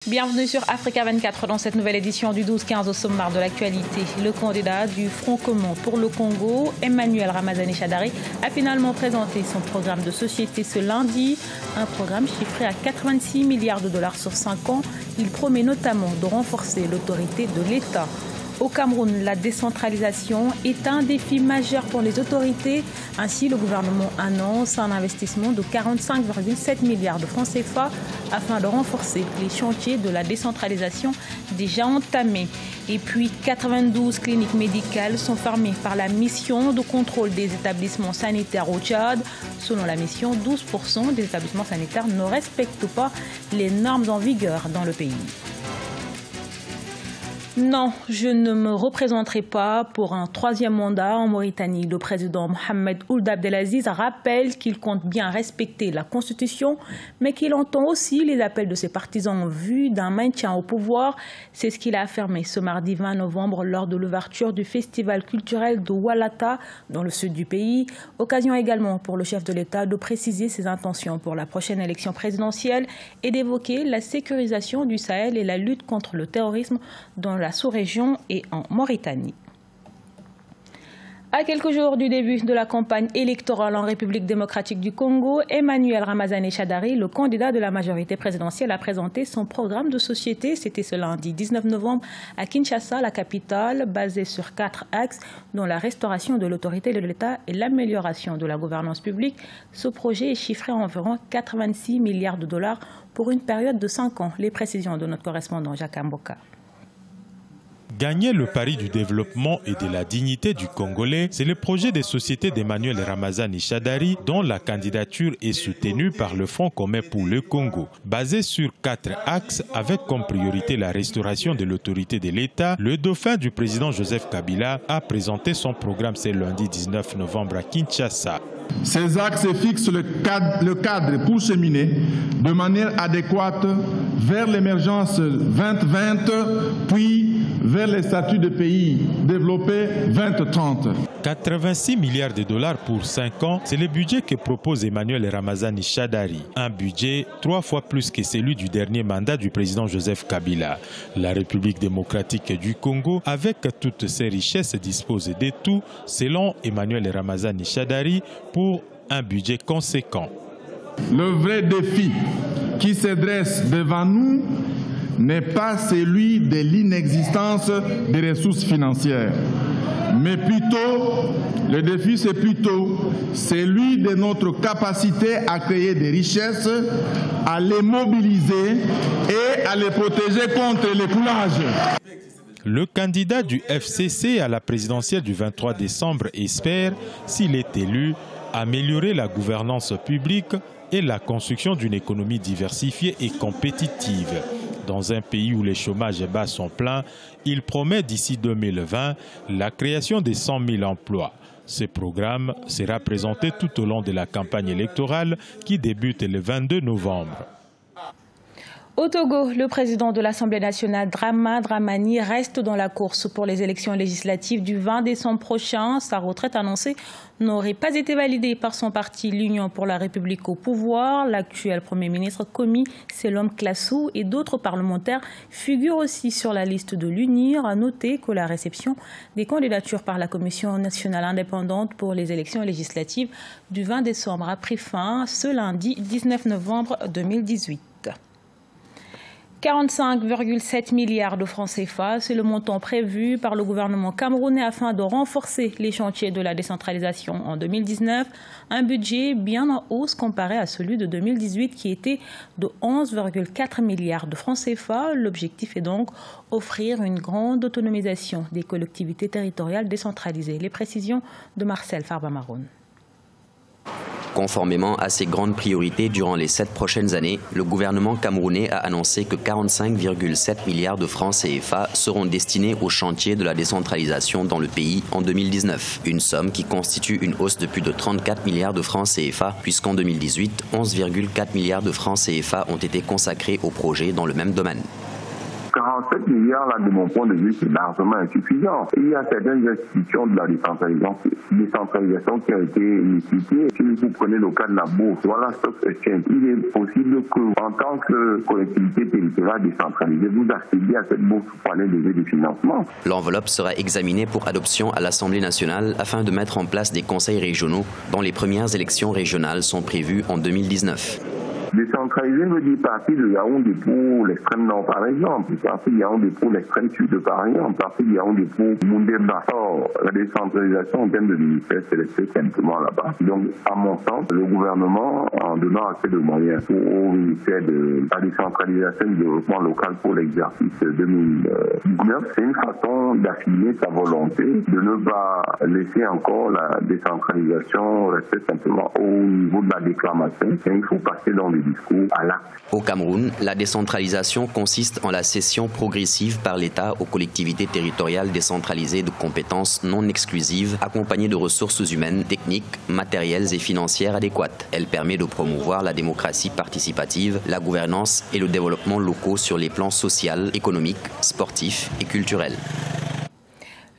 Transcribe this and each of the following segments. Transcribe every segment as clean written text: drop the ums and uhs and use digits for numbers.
Bienvenue sur Africa 24 dans cette nouvelle édition du 12-15 au sommaire de l'actualité. Le candidat du Front commun pour le Congo, Emmanuel Ramazani Shadary, a finalement présenté son programme de société ce lundi. Un programme chiffré à 86 milliards de dollars sur 5 ans. Il promet notamment de renforcer l'autorité de l'État. Au Cameroun, la décentralisation est un défi majeur pour les autorités. Ainsi, le gouvernement annonce un investissement de 45,7 milliards de francs CFA afin de renforcer les chantiers de la décentralisation déjà entamés. Et puis, 92 cliniques médicales sont fermées par la mission de contrôle des établissements sanitaires au Tchad. Selon la mission, 12% des établissements sanitaires ne respectent pas les normes en vigueur dans le pays. Non, je ne me représenterai pas pour un troisième mandat en Mauritanie. Le président Mohamed Ould Abdelaziz rappelle qu'il compte bien respecter la Constitution, mais qu'il entend aussi les appels de ses partisans en vue d'un maintien au pouvoir. C'est ce qu'il a affirmé ce mardi 20 novembre lors de l'ouverture du festival culturel de Oualata dans le sud du pays. Occasion également pour le chef de l'État de préciser ses intentions pour la prochaine élection présidentielle et d'évoquer la sécurisation du Sahel et la lutte contre le terrorisme dans la sous-région et en Mauritanie. À quelques jours du début de la campagne électorale en République démocratique du Congo, Emmanuel Ramazani Shadary, le candidat de la majorité présidentielle, a présenté son programme de société. C'était ce lundi 19 novembre à Kinshasa, la capitale, basé sur 4 axes, dont la restauration de l'autorité de l'État et l'amélioration de la gouvernance publique. Ce projet est chiffré à environ 86 milliards de dollars pour une période de 5 ans. Les précisions de notre correspondant Jacques Mboka. Gagner le pari du développement et de la dignité du Congolais, c'est le projet des sociétés d'Emmanuel Ramazani Shadary, dont la candidature est soutenue par le Front commun pour le Congo. Basé sur 4 axes, avec comme priorité la restauration de l'autorité de l'État, le dauphin du président Joseph Kabila a présenté son programme ce lundi 19 novembre à Kinshasa. Ces axes fixent le cadre pour cheminer de manière adéquate vers l'émergence 2020, puis vers les statuts de pays développés 2030. 86 milliards de dollars pour 5 ans, c'est le budget que propose Emmanuel Ramazani Shadary. Un budget 3 fois plus que celui du dernier mandat du président Joseph Kabila. La République démocratique du Congo, avec toutes ses richesses, dispose de tout, selon Emmanuel Ramazani Shadary, pour un budget conséquent. Le vrai défi qui se dresse devant nous n'est pas celui de l'inexistence des ressources financières, mais plutôt, le défi c'est plutôt celui de notre capacité à créer des richesses, à les mobiliser et à les protéger contre les coulages. Le candidat du FCC à la présidentielle du 23 décembre espère, s'il est élu, améliorer la gouvernance publique et la construction d'une économie diversifiée et compétitive. Dans un pays où les chômages bas sont pleins, il promet d'ici 2020 la création de 100 000 emplois. Ce programme sera présenté tout au long de la campagne électorale qui débute le 22 novembre. Au Togo, le président de l'Assemblée nationale, Drama Dramani, reste dans la course pour les élections législatives du 20 décembre prochain. Sa retraite annoncée n'aurait pas été validée par son parti, l'Union pour la République au pouvoir. L'actuel Premier ministre Komi Selom Klassou et d'autres parlementaires figurent aussi sur la liste de l'UNIR. À noter que la réception des candidatures par la Commission nationale indépendante pour les élections législatives du 20 décembre a pris fin ce lundi 19 novembre 2018. 45,7 milliards de francs CFA, c'est le montant prévu par le gouvernement camerounais afin de renforcer les chantiers de la décentralisation en 2019. Un budget bien en hausse comparé à celui de 2018 qui était de 11,4 milliards de francs CFA. L'objectif est donc offrir une grande autonomisation des collectivités territoriales décentralisées. Les précisions de Marcel Farba-Maroun. Conformément à ses grandes priorités durant les 7 prochaines années, le gouvernement camerounais a annoncé que 45,7 milliards de francs CFA seront destinés au chantier de la décentralisation dans le pays en 2019. Une somme qui constitue une hausse de plus de 34 milliards de francs CFA, puisqu'en 2018, 11,4 milliards de francs CFA ont été consacrés au projet dans le même domaine. 47 milliards, là, de mon point de vue, c'est largement insuffisant. Et il y a certaines institutions de la décentralisation qui ont été nécessitées. Si vous prenez le cas de la bourse, voilà, Stock Exchange, il est possible que, en tant que collectivité territoriale décentralisée, vous accédiez à cette bourse pour aller lever des financements. L'enveloppe sera examinée pour adoption à l'Assemblée nationale afin de mettre en place des conseils régionaux dont les premières élections régionales sont prévues en 2019. Décentraliser veut dire partir de Yaoundé pour l'extrême nord, par exemple, partir de Yaoundé pour l'extrême sud, par exemple, partir de Yaoundé pour Moundéba. Or, la décentralisation en termes de ministère, c'est resté simplement là-bas. Donc, à mon sens, le gouvernement, en donnant assez de moyens au ministère de la décentralisation et du développement local pour l'exercice 2019, c'est une façon d'affirmer sa volonté de ne pas laisser encore la décentralisation rester simplement au niveau de la déclamation. Et il faut passer dans le discours à l'acte. Au Cameroun, la décentralisation consiste en la cession progressive par l'État aux collectivités territoriales décentralisées de compétences non exclusives, accompagnées de ressources humaines, techniques, matérielles et financières adéquates. Elle permet de promouvoir la démocratie participative, la gouvernance et le développement locaux sur les plans social, économique, sportif et culturel.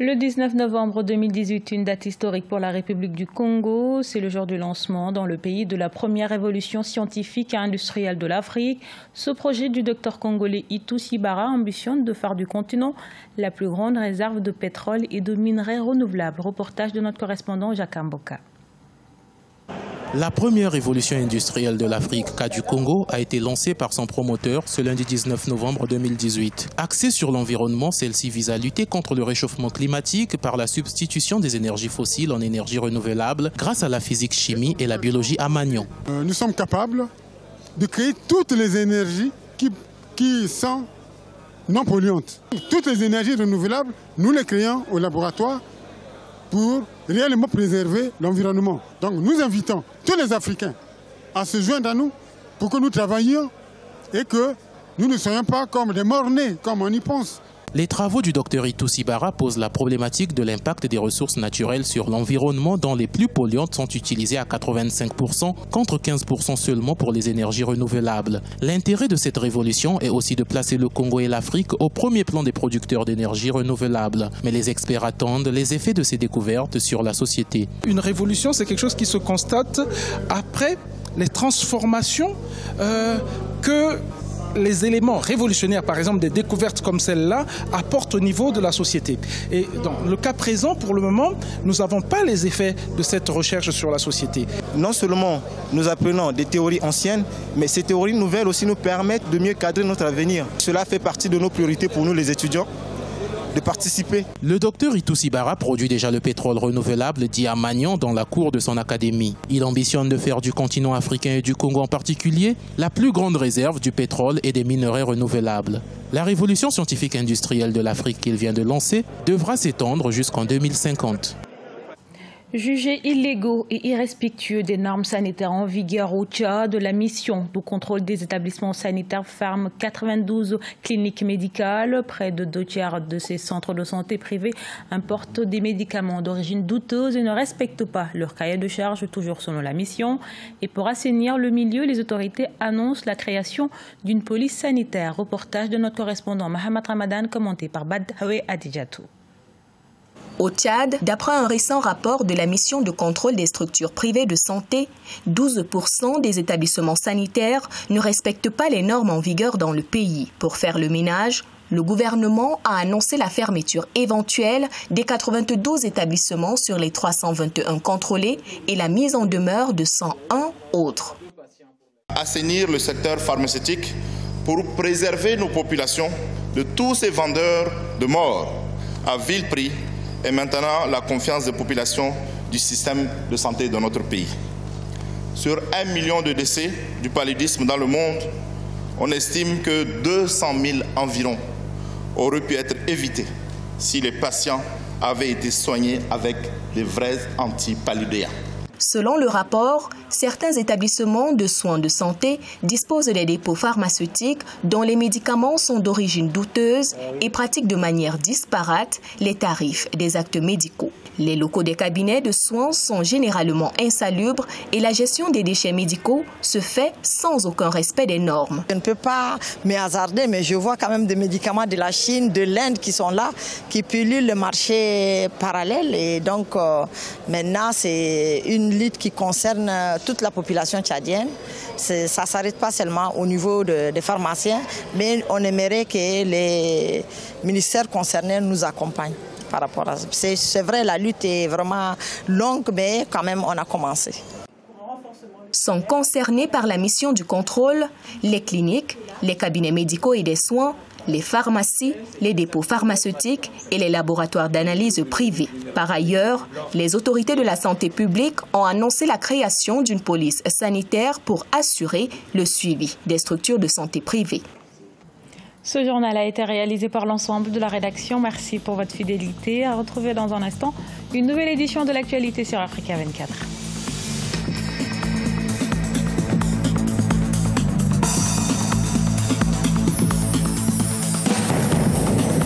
Le 19 novembre 2018, une date historique pour la République du Congo. C'est le jour du lancement dans le pays de la première révolution scientifique et industrielle de l'Afrique. Ce projet du docteur congolais Itou Sibara ambitionne de faire du continent la plus grande réserve de pétrole et de minerais renouvelables. Reportage de notre correspondant Jacques Mboka. La première révolution industrielle de l'Afrique, du Congo, a été lancée par son promoteur ce lundi 19 novembre 2018. Axée sur l'environnement, celle-ci vise à lutter contre le réchauffement climatique par la substitution des énergies fossiles en énergies renouvelables grâce à la physique-chimie et la biologie à Magnon. Nous sommes capables de créer toutes les énergies qui sont non polluantes. Toutes les énergies renouvelables, nous les créons au laboratoire pour réellement préserver l'environnement. Donc nous invitons tous les Africains à se joindre à nous pour que nous travaillions et que nous ne soyons pas comme des morts-nés, comme on y pense. Les travaux du docteur Itou Sibara posent la problématique de l'impact des ressources naturelles sur l'environnement dont les plus polluantes sont utilisées à 85% contre 15% seulement pour les énergies renouvelables. L'intérêt de cette révolution est aussi de placer le Congo et l'Afrique au premier plan des producteurs d'énergie renouvelable. Mais les experts attendent les effets de ces découvertes sur la société. Une révolution, c'est quelque chose qui se constate après les transformations que les éléments révolutionnaires, par exemple des découvertes comme celle-là, apportent au niveau de la société. Et dans le cas présent, pour le moment, nous n'avons pas les effets de cette recherche sur la société. Non seulement nous apprenons des théories anciennes, mais ces théories nouvelles aussi nous permettent de mieux cadrer notre avenir. Cela fait partie de nos priorités pour nous les étudiants, de participer. Le docteur Itou Sibara produit déjà le pétrole renouvelable dit à Magnon dans la cour de son académie. Il ambitionne de faire du continent africain et du Congo en particulier la plus grande réserve du pétrole et des minerais renouvelables. La révolution scientifique industrielle de l'Afrique qu'il vient de lancer devra s'étendre jusqu'en 2050. Jugés illégaux et irrespectueux des normes sanitaires en vigueur au Tchad, la mission de contrôle des établissements sanitaires ferme 92 cliniques médicales. Près de 2/3 de ces centres de santé privés importent des médicaments d'origine douteuse et ne respectent pas leur cahier de charge, toujours selon la mission. Et pour assainir le milieu, les autorités annoncent la création d'une police sanitaire. Reportage de notre correspondant Mohamed Ramadan, commenté par Badhawe Adidjatou. Au Tchad, d'après un récent rapport de la mission de contrôle des structures privées de santé, 12% des établissements sanitaires ne respectent pas les normes en vigueur dans le pays. Pour faire le ménage, le gouvernement a annoncé la fermeture éventuelle des 92 établissements sur les 321 contrôlés et la mise en demeure de 101 autres. Assainir le secteur pharmaceutique pour préserver nos populations de tous ces vendeurs de mort à vil prix et maintenant la confiance des populations du système de santé de notre pays. Sur 1 million de décès du paludisme dans le monde, on estime que 200 000 environ auraient pu être évités si les patients avaient été soignés avec des vrais antipaludéens. Selon le rapport, certains établissements de soins de santé disposent des dépôts pharmaceutiques dont les médicaments sont d'origine douteuse et pratiquent de manière disparate les tarifs des actes médicaux. Les locaux des cabinets de soins sont généralement insalubres et la gestion des déchets médicaux se fait sans aucun respect des normes. Je ne peux pas me hasarder, mais je vois quand même des médicaments de la Chine, de l'Inde qui sont là, qui pullulent le marché parallèle. Et donc maintenant, c'est une lutte qui concerne toute la population tchadienne. Ça ne s'arrête pas seulement au niveau des pharmaciens, mais on aimerait que les ministères concernés nous accompagnent. Par rapport à ça. C'est vrai, la lutte est vraiment longue, mais quand même, on a commencé. Sont concernés par la mission du contrôle les cliniques, les cabinets médicaux et des soins, les pharmacies, les dépôts pharmaceutiques et les laboratoires d'analyse privés. Par ailleurs, les autorités de la santé publique ont annoncé la création d'une police sanitaire pour assurer le suivi des structures de santé privées. Ce journal a été réalisé par l'ensemble de la rédaction. Merci pour votre fidélité. À retrouver dans un instant une nouvelle édition de l'actualité sur Africa 24.